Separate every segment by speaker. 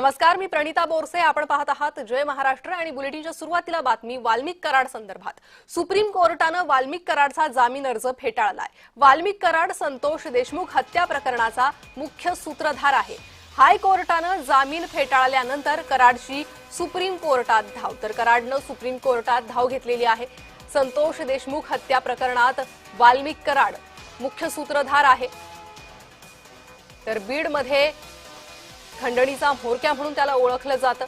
Speaker 1: नमस्कार, मी प्रणिता बोरसे. आपण पाहत आहात जय महाराष्ट्र आणि बुलेटिनच्या सुरुवातीला बातमी वाल्मिक कराड संदर्भात. सुप्रीम कोर्टाने वाल्मिक कराडचा जामीन अर्ज फेटाळलाय. वाल्मिक कराड संतोष देशमुख हत्या प्रकरणाचा मुख्य सूत्रधार आहे. हायकोर्टाने जामीन फेटाळल्यानंतर कराडची सुप्रीम कोर्टात धाव. तर कराडने सुप्रीम कोर्टात धाव घेतलेली आहे. संतोष देशमुख हत्या प्रकरणात वाल्मिक कराड मुख्य सूत्रधार आहे. तर बीडमध्ये खंडणीचा म्होरक्या म्हणून त्याला ओळखलं जातं.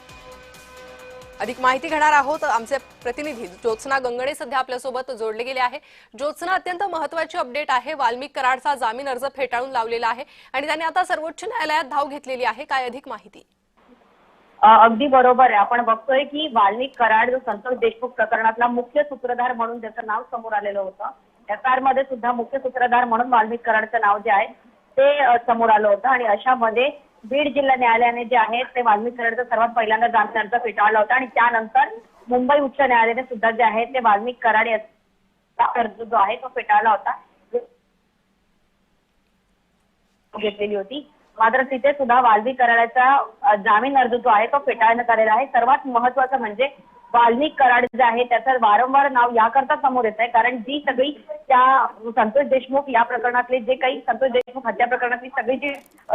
Speaker 1: अधिक माहिती घेणार आहोत. आमचे प्रतिनिधी ज्योत्सना गंगणे सध्या आपल्यासोबत जोडले गेले आहे. ज्योत्सना, अत्यंत महत्त्वाची अपडेट आहे. वाल्मिक कराडचा जामीन अर्ज फेटाळून लावलेला आहे आणि त्याने आता सर्वोच्च न्यायालयात धाव घेतलेली आहे. काय अधिक माहिती?
Speaker 2: अगदी बरोबर आहे. आपण बघतोय की वाल्मिक कराड जो संतोष देशमुख प्रकरणातला मुख्य सूत्रधार म्हणून त्याचं नाव समोर आलेलं होतं. एफआयआर मध्ये सुद्धा मुख्य सूत्रधार म्हणून वाल्मिक कराडचं नाव जे आहे ते समोर आलं होतं आणि अशामध्ये बीड जिल्हा न्यायालयाने जे आहे ते वाल्मिक कराडचा सर्वात पहिल्यांदा जामीन अर्ज फेटाळला होता आणि त्यानंतर मुंबई उच्च न्यायालयाने सुद्धा जे आहे ते वाल्मिक कराड याचा अर्ज जो आहे तो फेटाळला होता घेतलेली होती. मात्र तिथे सुद्धा वाल्मिक कराडचा जामीन अर्ज जो आहे तो फेटाळण्यात आलेला आहे. सर्वात महत्त्वाचं म्हणजे वाल्मिक कराड जे आहे त्याचं वारंवार नाव याकरता समोर येत आहे कारण जी सगळी त्या संतोष देशमुख या प्रकरणातले जे काही संतोष देशमुख हत्या प्रकरणातली सगळी जी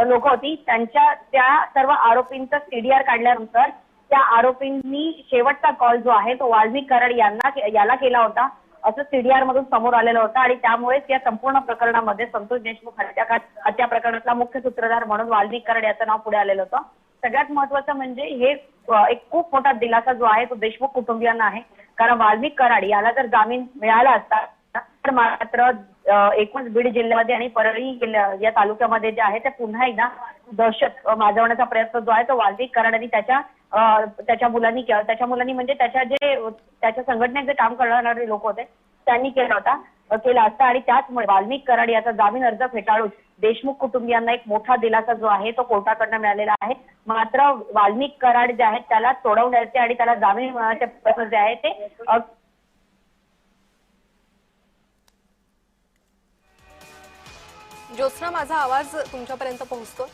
Speaker 2: लोक होती त्यांच्या त्या सर्व आरोपींचा सीडीआर काढल्यानंतर त्या आरोपींनी शेवटचा कॉल जो आहे तो वाल्मिक कराड याला केला होता असं सीडीआर मधून समोर आलेलं होतं आणि त्यामुळेच या संपूर्ण प्रकरणामध्ये संतोष देशमुख हत्या प्रकरणातला मुख्य सूत्रधार म्हणून वाल्मिक कराड याचं नाव पुढे आलेलं होतं. सगळ्यात महत्त्वाचं म्हणजे हे एक खूप मोठा दिलासा जो आहे तो देशमुख कुटुंबियांना आहे कारण वाल्मिक कराड याला जर जामीन मिळाला असता तर मात्र एकूणच बीड जिल्ह्यामध्ये आणि परळी या तालुक्यामध्ये जे आहे ते पुन्हा एकदा दहशत माजवण्याचा प्रयत्न जो आहे तो वाल्मिक कराड आणि त्याच्या मुलांनी म्हणजे त्याच्या संघटनेत जे काम करणारे लोक होते त्यांनी केला असता आणि त्याचमुळे वाल्मिक कराड याचा जामीन अर्ज फेटाळून देशमुख कुटुंबियांना एक मोठा दिलासा जो आहे तो कोर्टाकडनं मिळालेला आहे. मात्र वाल्मिक कराड जे आहेत त्याला सोडवण्याचे आणि त्याला जामीन मिळण्याचे प्रयत्न जे आहे ते
Speaker 1: ज्योत्सना, माझा आवाज तुमच्यापर्यंत पोहोचतो?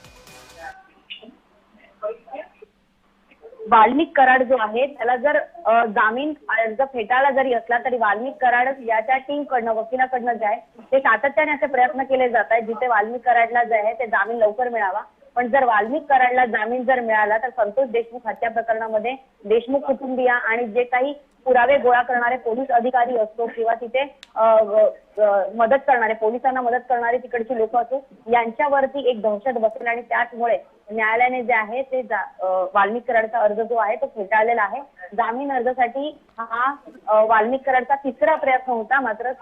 Speaker 2: वाल्मिक कराड जो आहे त्याला जर जामीन अर्ज फेटाळला जरी असला तरी वाल्मिक कराड याच्या टीमकडनं वकिलाकडनं जे आहे ते सातत्याने असे प्रयत्न केले जात आहेत जिथे वाल्मिक कराडला जे आहे ते जामीन लवकर मिळावा. पण जर वाल्मिक कराडला जामीन जर मिळाला तर संतोष देशमुख हत्या प्रकरणामध्ये देशमुख कुटुंबीय आणि जे काही पुरावे गोळा करणारे पोलीस अधिकारी असतो किंवा तिथे मदत करणारे पोलिसांना मदत करणारे तिकडची लोक असो यांच्यावरती एक दहशत बसेल आणि त्याचमुळे न्यायालयाने जे आहे ते वाल्मिक कराडचा अर्ज जो आहे तो फेटाळलेला आहे. जामीन अर्जासाठी हा वाल्मिक कराडचा तिसरा प्रयत्न होता. मात्र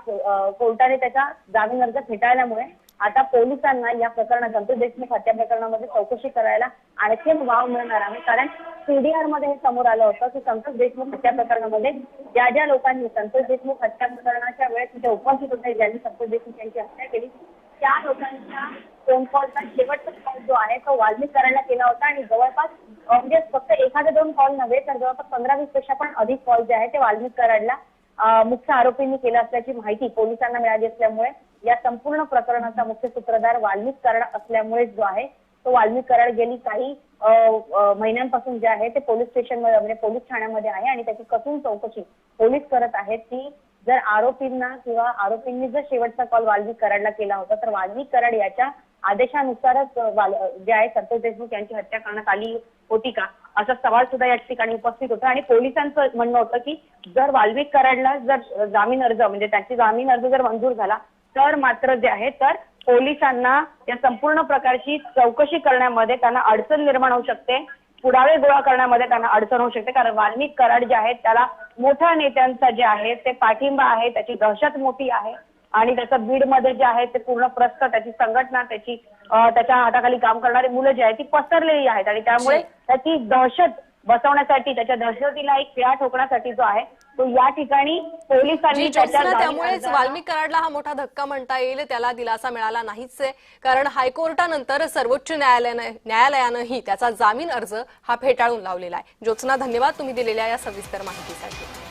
Speaker 2: कोर्टाने त्याचा जामीन अर्ज फेटाळल्यामुळे आता पोलिसांना या प्रकरणात संतोष देशमुख हत्या प्रकरणामध्ये चौकशी करायला आणखी वाव मिळणार आहे कारण सीडीआर मध्ये हे समोर आलं होतं की संतोष देशमुख हत्या प्रकरणामध्ये ज्या लोकांनी संतोष देशमुख हत्या प्रकरणाच्या वेळेस तिथे उपस्थित होते ज्यांनी संतोष देशमुख यांची हत्या केली त्या लोकांच्या फोन कॉलचा शेवटचा कॉल जो आहे तो वाल्मिक कराडला केला होता आणि जवळपास म्हणजे फक्त एखादे 2 कॉल नव्हे तर जवळपास 15-20 पेक्षा पण अधिक कॉल जे आहे ते वाल्मिक कराडला मुख्य आरोपींनी केलं असल्याची माहिती पोलिसांना मिळाली असल्यामुळे या संपूर्ण प्रकरणाचा मुख्य सूत्रधार वाल्मिक कराड असल्यामुळे जो आहे तो वाल्मिक कराड गेली काही महिन्यांपासून जे आहे ते पोलीस स्टेशनमध्ये म्हणजे पोलीस ठाण्यामध्ये आहे आणि त्याची कसून चौकशी पोलीस करत आहेत की जर आरोपींना किंवा आरोपींनी जर शेवटचा कॉल वाल्मिक कराडला केला होता तर वाल्मिक कराड याच्या आदेशानुसारच जे आहे संतोष देशमुख यांची हत्या करण्यात आली होती का असा सवाल सुद्धा या ठिकाणी उपस्थित होता आणि पोलिसांचं म्हणणं होतं की जर वाल्मिक कराडला जर जामीन अर्ज म्हणजे त्याची जामीन अर्ज जर मंजूर झाला तर मात्र जे आहे तर पोलिसांना या संपूर्ण प्रकारची चौकशी करण्यामध्ये त्यांना अडचण निर्माण होऊ शकते. पुरावे गोळा करण्यामध्ये त्यांना अडचण होऊ शकते कारण वाल्मिक कराड जे आहेत त्याला मोठ्या नेत्यांचा जे आहे ते पाठिंबा आहे, त्याची दहशत मोठी आहे आणि त्याचं बीडमध्ये जे आहे ते पूर्ण प्रस्त त्याची संघटना त्याच्या हाताखाली काम करणारी मुलं जी आहेत ती पसरलेली आहेत आणि त्यामुळे त्याची दहशत बसवण्यासाठी त्याच्या दहशतीला एक खिळा ठोकण्यासाठी जो आहे तो या ठिकाणी पोलिसांनी
Speaker 1: त्यामुळेच वाल्मिक कराडला हा मोठा धक्का म्हणता येईल. त्याला दिलासा मिळाला नाहीच आहे कारण हायकोर्टानंतर सर्वोच्च न्यायालयानंही त्याचा जामीन अर्ज हा फेटाळून लावलेला आहे. ज्योत्सना, धन्यवाद तुम्ही दिलेल्या या सविस्तर माहितीसाठी.